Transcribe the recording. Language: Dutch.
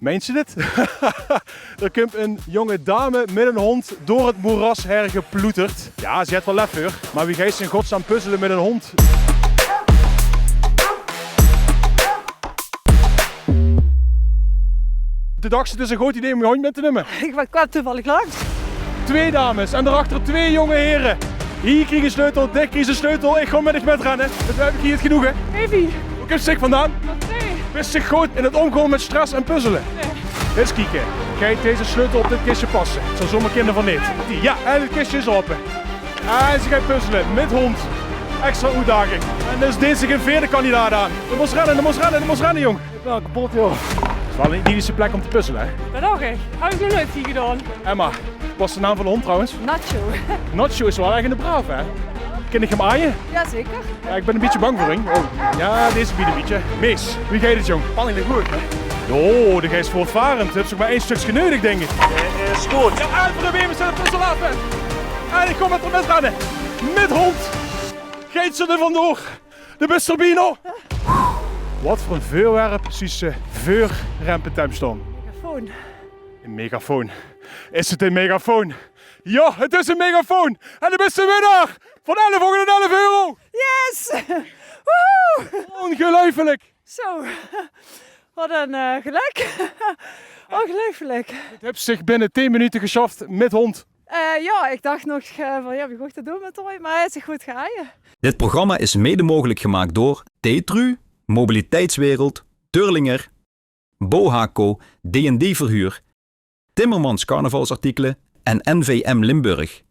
Meent je dit? Er komt een jonge dame met een hond door het moeras hergeploeterd. Ja, ze heeft wel lef hoor, maar wie gaat in godsnaam puzzelen met een hond? De dacht het is een goed idee om je hond mee te nemen. Ik kwam toevallig langs. 2 dames en daarachter 2 jonge heren. Hier krijg je sleutel, Dick krijgt een sleutel. Ik ga met de met rennen. Dat heb ik hier het genoegen. Evie. Hoe komt zich vandaan? Nee. Wist zich goed in het omgaan met stress en puzzelen. Nee. Eens kijken. Kijk deze sleutel op dit kistje passen. Het zal zomaar kinderen van niet. Ja, en het kistje is open. En ze gaat puzzelen met hond. Extra uitdaging. En dus deze geen 4e kandidaat aan. Er moest rennen jong. Ik ben al kapot joh. Het is wel een idyllische plek om te puzzelen hè. Dat ook echt. Heb ik nog nooit hier gedaan. Emma, wat is de naam van de hond trouwens? Nacho. Nacho is wel echt een braaf hè. Ken ik hem aaien? Jazeker. Ja, ik ben een beetje bang voor hem. Oh, ja, deze biedt een beetje. Mees, wie gaat het jong? Spanning ligt goed, hè? Oh, de geest is voortvarend. Je hebt zich maar 1 stukje nodig, denk ik. Is goed. Ja, en probeer me zelf puzzel af. En ik kom met de met rennen. Met hond. Geet ze er vandoor. De Busterbino. Wat voor een vuurwerp precies vuurrempetemstorm. Megafoon. Een megafoon. Is het een megafoon? Ja, het is een megafoon. En de beste winnaar van 11 euro. Yes! Woehoe! Ongelooflijk. Zo. Wat een geluk. Ongelooflijk. Het heeft zich binnen 10 minuten geschaft met hond. Ja, ik dacht nog van ja, wie gaat dat doen met Toy? Maar hij is zich goed gehaald. Dit programma is mede mogelijk gemaakt door Tetru, Mobiliteitswereld, Turlinger, Bohaco, D&D Verhuur, Timmermans Carnavalsartikelen en NVM Limburg.